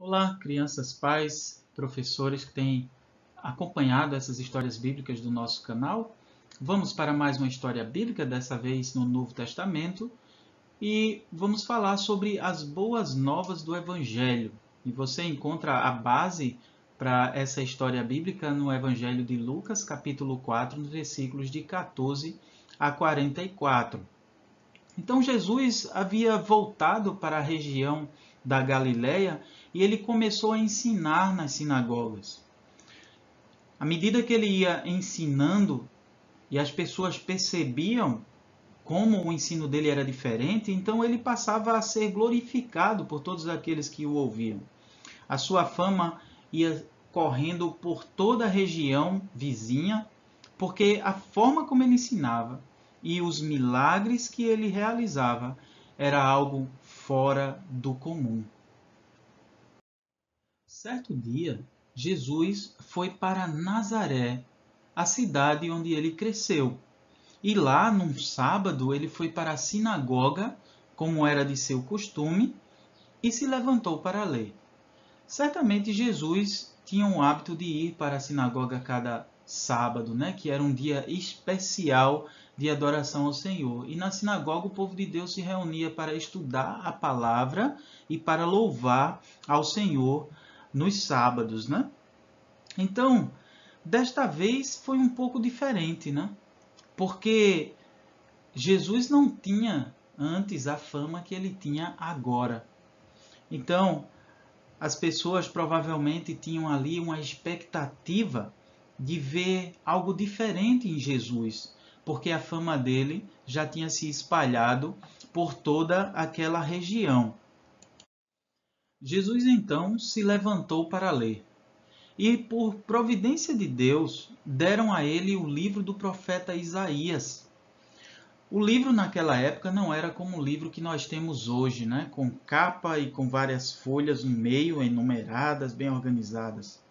Olá, crianças, pais, professores que têm acompanhado essas histórias bíblicas do nosso canal. Vamos para mais uma história bíblica, dessa vez no Novo Testamento, e vamos falar sobre as boas novas do Evangelho. E você encontra a base para essa história bíblica no Evangelho de Lucas, capítulo 4, nos versículos de 14 a 44. Então Jesus havia voltado para a região da Galileia e ele começou a ensinar nas sinagogas. À medida que ele ia ensinando e as pessoas percebiam como o ensino dele era diferente, então ele passava a ser glorificado por todos aqueles que o ouviam. A sua fama ia correndo por toda a região vizinha, porque a forma como ele ensinava e os milagres que ele realizava era algo fora do comum. Certo dia, Jesus foi para Nazaré, a cidade onde ele cresceu. E lá, num sábado, ele foi para a sinagoga, como era de seu costume, e se levantou para ler. Certamente Jesus tinha o hábito de ir para a sinagoga cada sábado, que era um dia especial de adoração ao Senhor. E na sinagoga o povo de Deus se reunia para estudar a palavra e para louvar ao Senhor nos sábados, Então, desta vez foi um pouco diferente, Porque Jesus não tinha antes a fama que ele tinha agora. Então, as pessoas provavelmente tinham ali uma expectativa de ver algo diferente em Jesus, porque a fama dele já tinha se espalhado por toda aquela região. Jesus então se levantou para ler. E por providência de Deus, deram a ele o livro do profeta Isaías. O livro naquela época não era como o livro que nós temos hoje, com capa e com várias folhas no meio, enumeradas, bem organizadas.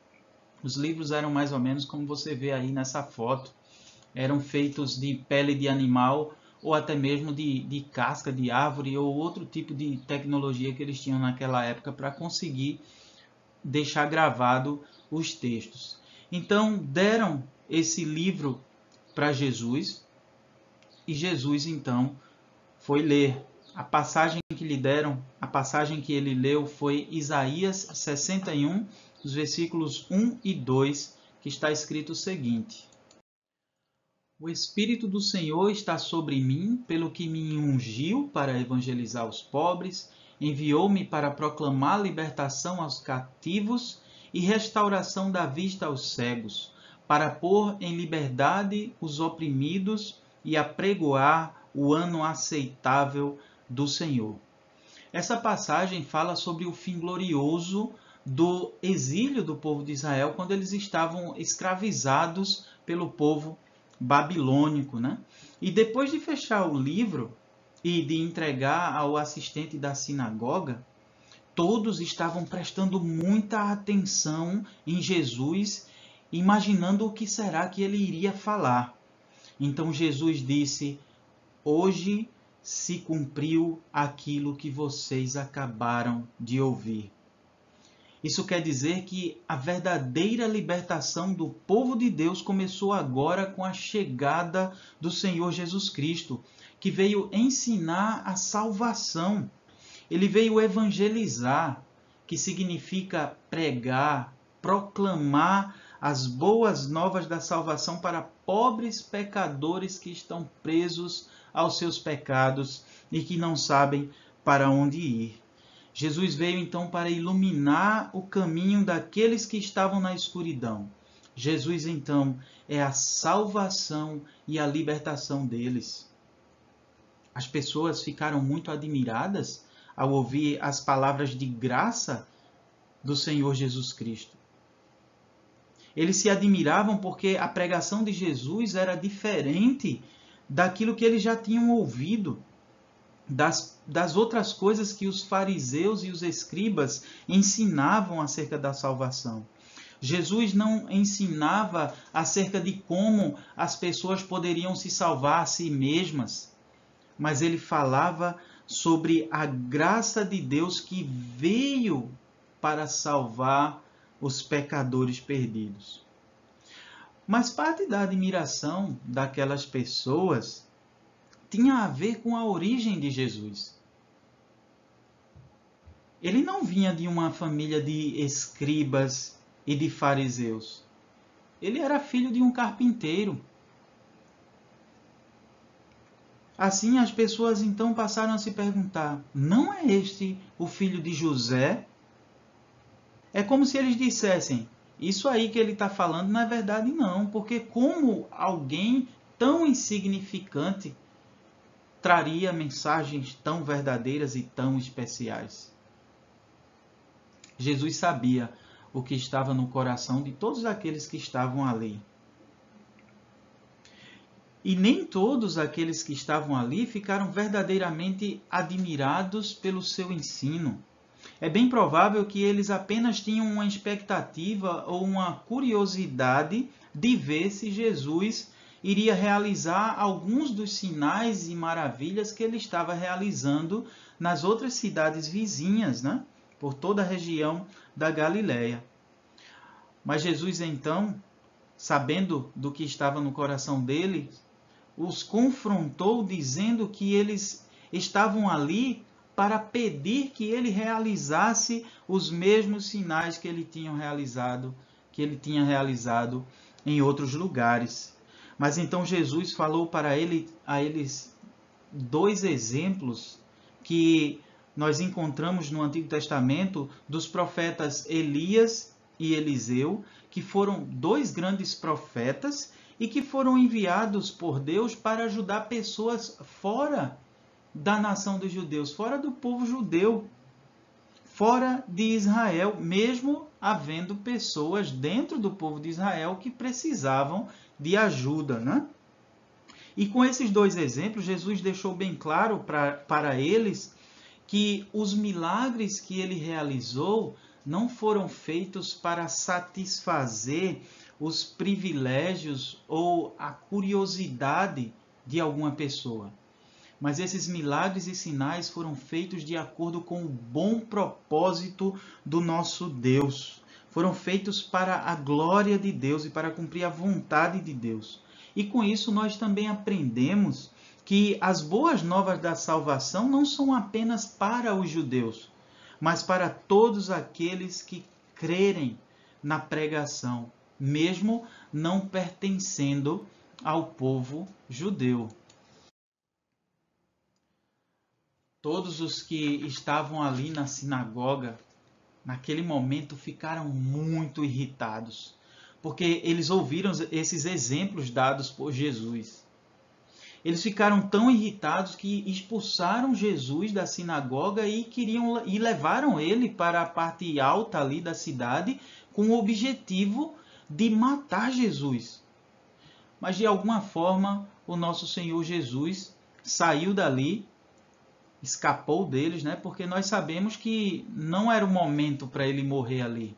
Os livros eram mais ou menos como você vê aí nessa foto. Eram feitos de pele de animal ou até mesmo de casca de árvore ou outro tipo de tecnologia que eles tinham naquela época para conseguir deixar gravado os textos. Então deram esse livro para Jesus e Jesus então foi ler. A passagem que lhe deram, a passagem que ele leu foi Isaías 61, os versículos 1 e 2, que está escrito o seguinte: O Espírito do Senhor está sobre mim, pelo que me ungiu para evangelizar os pobres, enviou-me para proclamar libertação aos cativos e restauração da vista aos cegos, para pôr em liberdade os oprimidos e apregoar o ano aceitável do Senhor. Essa passagem fala sobre o fim glorioso do exílio do povo de Israel quando eles estavam escravizados pelo povo babilônico, E depois de fechar o livro e de entregar ao assistente da sinagoga, todos estavam prestando muita atenção em Jesus, imaginando o que será que ele iria falar. Então Jesus disse: Hoje se cumpriu aquilo que vocês acabaram de ouvir. Isso quer dizer que a verdadeira libertação do povo de Deus começou agora com a chegada do Senhor Jesus Cristo, que veio ensinar a salvação. Ele veio evangelizar, que significa pregar, proclamar as boas novas da salvação para pobres pecadores que estão presos aos seus pecados e que não sabem para onde ir. Jesus veio então para iluminar o caminho daqueles que estavam na escuridão. Jesus então é a salvação e a libertação deles. As pessoas ficaram muito admiradas ao ouvir as palavras de graça do Senhor Jesus Cristo. Eles se admiravam porque a pregação de Jesus era diferente daquilo que eles já tinham ouvido, das outras coisas que os fariseus e os escribas ensinavam acerca da salvação. Jesus não ensinava acerca de como as pessoas poderiam se salvar a si mesmas, mas ele falava sobre a graça de Deus que veio para salvar os pecadores perdidos. Mas parte da admiração daquelas pessoas tinha a ver com a origem de Jesus. Ele não vinha de uma família de escribas e de fariseus. Ele era filho de um carpinteiro. Assim, as pessoas então passaram a se perguntar: não é este o filho de José? É como se eles dissessem: isso aí que ele está falando não é verdade não, porque como alguém tão insignificante traria mensagens tão verdadeiras e tão especiais? Jesus sabia o que estava no coração de todos aqueles que estavam ali. E nem todos aqueles que estavam ali ficaram verdadeiramente admirados pelo seu ensino. É bem provável que eles apenas tinham uma expectativa ou uma curiosidade de ver se Jesus iria realizar alguns dos sinais e maravilhas que ele estava realizando nas outras cidades vizinhas, né? Por toda a região da Galileia. Mas Jesus, então, sabendo do que estava no coração dele, os confrontou dizendo que eles estavam ali para pedir que ele realizasse os mesmos sinais que ele tinha realizado em outros lugares. Mas então Jesus falou para eles dois exemplos que nós encontramos no Antigo Testamento dos profetas Elias e Eliseu, que foram dois grandes profetas e que foram enviados por Deus para ajudar pessoas fora da nação dos judeus, fora do povo judeu, fora de Israel, mesmo havendo pessoas dentro do povo de Israel que precisavam de ajuda, né? E com esses dois exemplos, Jesus deixou bem claro para eles que os milagres que ele realizou não foram feitos para satisfazer os privilégios ou a curiosidade de alguma pessoa. Mas esses milagres e sinais foram feitos de acordo com o bom propósito do nosso Deus. Foram feitos para a glória de Deus e para cumprir a vontade de Deus. E com isso nós também aprendemos que as boas novas da salvação não são apenas para os judeus, mas para todos aqueles que crerem na pregação, mesmo não pertencendo ao povo judeu. Todos os que estavam ali na sinagoga, naquele momento, ficaram muito irritados, porque eles ouviram esses exemplos dados por Jesus. Eles ficaram tão irritados que expulsaram Jesus da sinagoga e levaram ele para a parte alta ali da cidade com o objetivo de matar Jesus. Mas de alguma forma o nosso Senhor Jesus saiu dali, escapou deles, né? Porque nós sabemos que não era o momento para ele morrer ali.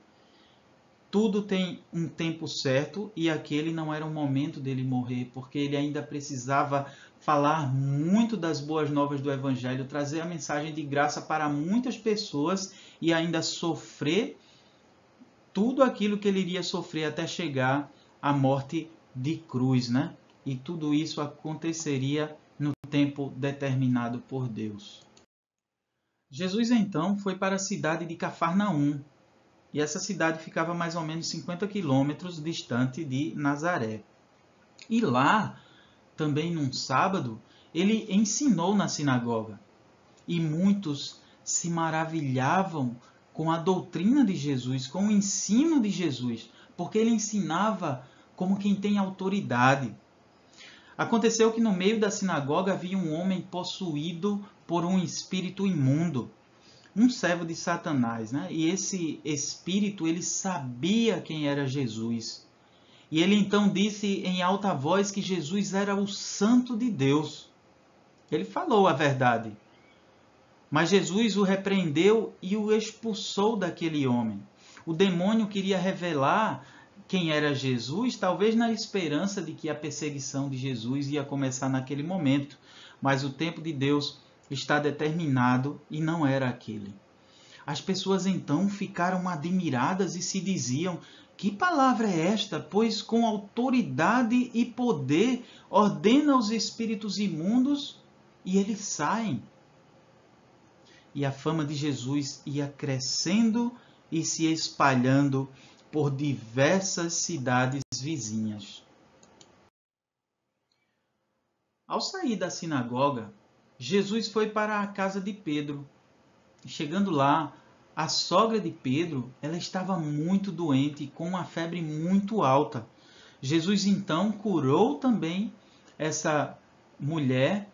Tudo tem um tempo certo e aquele não era o momento dele morrer, porque ele ainda precisava falar muito das boas novas do Evangelho, trazer a mensagem de graça para muitas pessoas e ainda sofrer tudo aquilo que ele iria sofrer até chegar à morte de cruz, né? E tudo isso aconteceria no tempo determinado por Deus. Jesus então foi para a cidade de Cafarnaum, e essa cidade ficava mais ou menos 50 quilômetros distante de Nazaré. E lá, também num sábado, ele ensinou na sinagoga. E muitos se maravilhavam com a doutrina de Jesus, com o ensino de Jesus, porque ele ensinava como quem tem autoridade. Aconteceu que no meio da sinagoga havia um homem possuído por um espírito imundo, um servo de Satanás, né? E esse espírito, ele sabia quem era Jesus. E ele então disse em alta voz que Jesus era o Santo de Deus. Ele falou a verdade. Mas Jesus o repreendeu e o expulsou daquele homem. O demônio queria revelar quem era Jesus, talvez na esperança de que a perseguição de Jesus ia começar naquele momento. Mas o tempo de Deus está determinado e não era aquele. As pessoas então ficaram admiradas e se diziam: que palavra é esta? Pois com autoridade e poder ordena os espíritos imundos e eles saem. E a fama de Jesus ia crescendo e se espalhando por diversas cidades vizinhas. Ao sair da sinagoga, Jesus foi para a casa de Pedro. Chegando lá, a sogra de Pedro, ela estava muito doente, com uma febre muito alta. Jesus então curou também essa mulher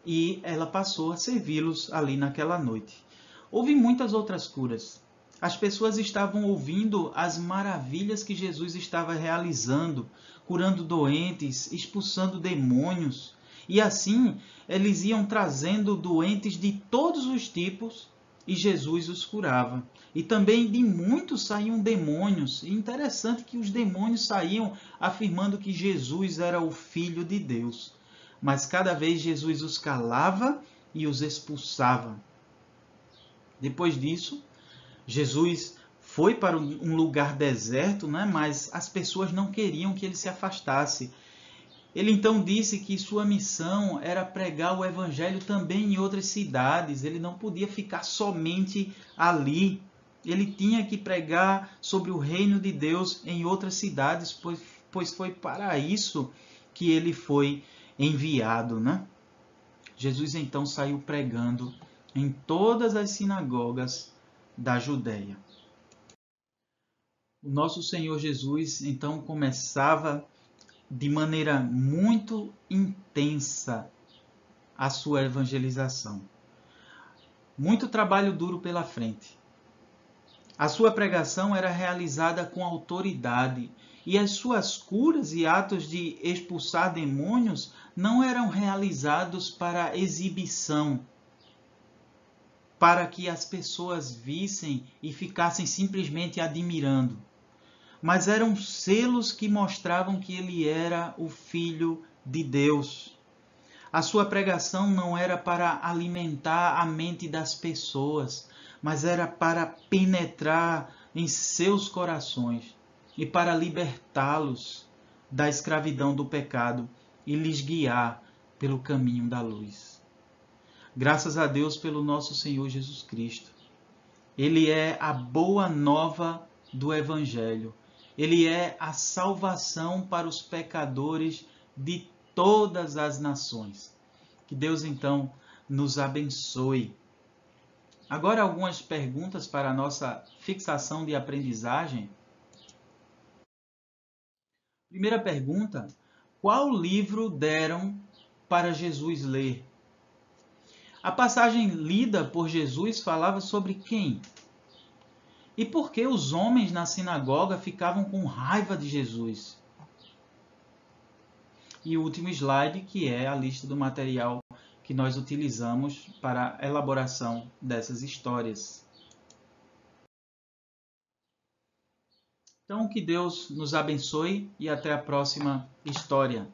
e ela passou a servi-los ali naquela noite. Houve muitas outras curas. As pessoas estavam ouvindo as maravilhas que Jesus estava realizando, curando doentes, expulsando demônios. E assim, eles iam trazendo doentes de todos os tipos e Jesus os curava. E também de muitos saíam demônios. E interessante que os demônios saíam afirmando que Jesus era o Filho de Deus. Mas cada vez Jesus os calava e os expulsava. Depois disso, Jesus foi para um lugar deserto, né? Mas as pessoas não queriam que ele se afastasse. Ele então disse que sua missão era pregar o evangelho também em outras cidades. Ele não podia ficar somente ali. Ele tinha que pregar sobre o reino de Deus em outras cidades, pois foi para isso que ele foi enviado, né? Jesus então saiu pregando em todas as sinagogas da Judéia. O nosso Senhor Jesus então começava de maneira muito intensa a sua evangelização. Muito trabalho duro pela frente. A sua pregação era realizada com autoridade e as suas curas e atos de expulsar demônios não eram realizados para exibição, para que as pessoas vissem e ficassem simplesmente admirando. Mas eram selos que mostravam que ele era o Filho de Deus. A sua pregação não era para alimentar a mente das pessoas, mas era para penetrar em seus corações e para libertá-los da escravidão do pecado e lhes guiar pelo caminho da luz. Graças a Deus pelo nosso Senhor Jesus Cristo. Ele é a boa nova do Evangelho. Ele é a salvação para os pecadores de todas as nações. Que Deus, então, nos abençoe. Agora, algumas perguntas para a nossa fixação de aprendizagem. Primeira pergunta: qual livro deram para Jesus ler? A passagem lida por Jesus falava sobre quem? E por que os homens na sinagoga ficavam com raiva de Jesus? E o último slide, que é a lista do material que nós utilizamos para a elaboração dessas histórias. Então, que Deus nos abençoe e até a próxima história.